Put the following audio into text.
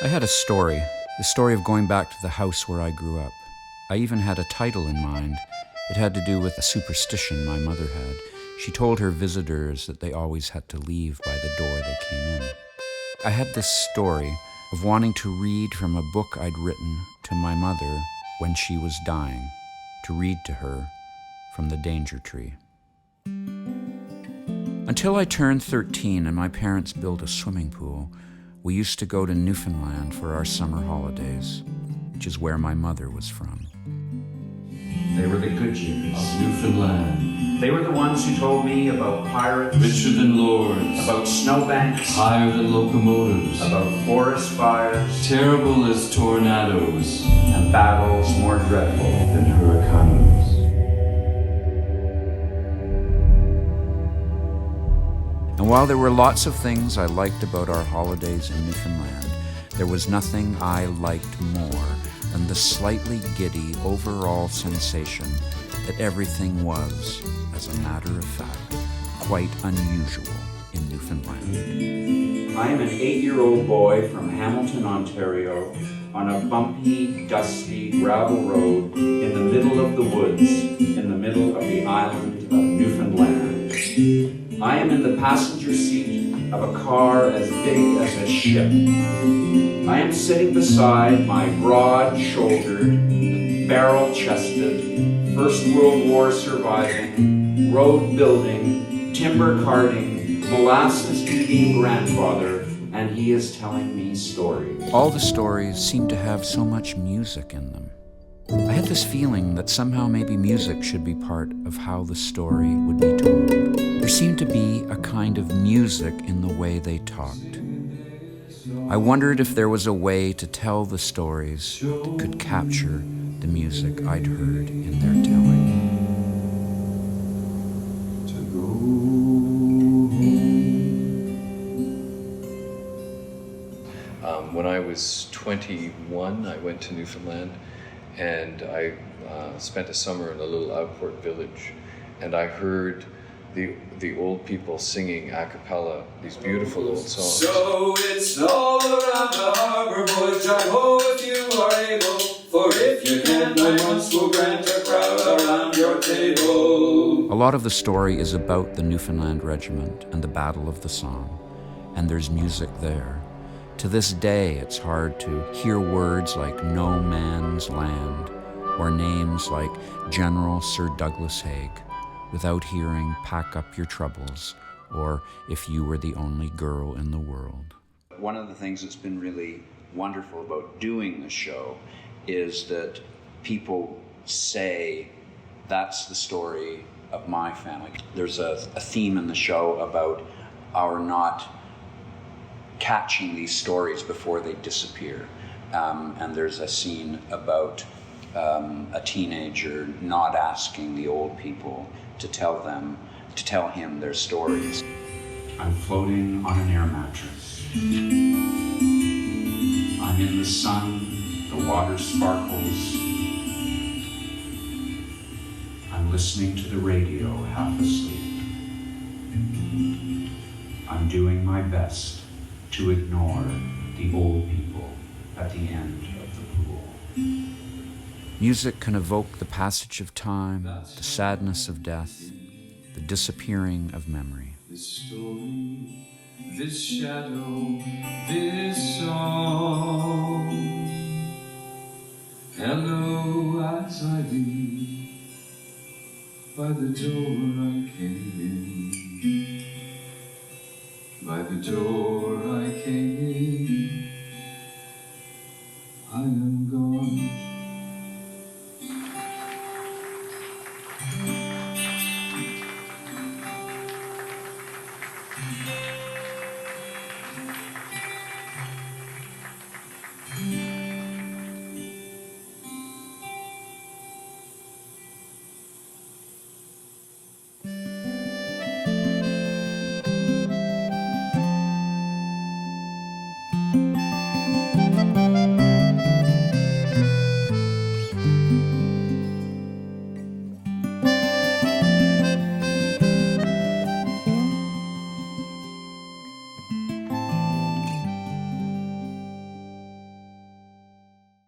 I had a story, the story of going back to the house where I grew up. I even had a title in mind. It had to do with a superstition my mother had. She told her visitors that they always had to leave by the door they came in. I had this story of wanting to read from a book I'd written to my mother when she was dying, to read to her from the danger tree. Until I turned 13 and my parents built a swimming pool, we used to go to Newfoundland for our summer holidays, which is where my mother was from. They were the good years of Newfoundland. They were the ones who told me about pirates, richer than lords, about snowbanks, higher than locomotives, about forest fires, terrible as tornadoes, and battles more dreadful than hurricanes. And while there were lots of things I liked about our holidays in Newfoundland, there was nothing I liked more than the slightly giddy overall sensation that everything was, as a matter of fact, quite unusual in Newfoundland. I am an 8-year-old boy from Hamilton, Ontario, on a bumpy, dusty gravel road in the middle of the woods, in the middle of the island of Newfoundland. I am in the passenger seat of a car as big as a ship. I am sitting beside my broad-shouldered, barrel-chested, First World War surviving, road-building, timber-carting, molasses-eating grandfather, and he is telling me stories. All the stories seemed to have so much music in them. I had this feeling that somehow maybe music should be part of how the story would be told. There seemed to be a kind of music in the way they talked. I wondered if there was a way to tell the stories that could capture the music I'd heard in their telling. When I was 21, I went to Newfoundland, and I spent a summer in a little outport village, and I heard the old people singing a cappella these beautiful old songs. So it's all around the harbor, boys, jive ho if you are able, for if you can, 9 months will grant a crowd around your table. A lot of the story is about the Newfoundland Regiment and the Battle of the Somme, and there's music there. To this day, it's hard to hear words like no man's land or names like General Sir Douglas Haig without hearing pack up your troubles or if you were the only girl in the world. One of the things that's been really wonderful about doing the show is that people say, that's the story of my family. There's a theme in the show about our not catching these stories before they disappear. And there's a scene about a teenager not asking the old people to tell him their stories. I'm floating on an air mattress. I'm in the sun, the water sparkles. I'm listening to the radio, half asleep. I'm doing my best to ignore the old people at the end of the pool. Music can evoke the passage of time, the sadness of death, the disappearing of memory. This story, this shadow, this song. Hello as I leave, by the door I came in. By the door I came in, I am gone.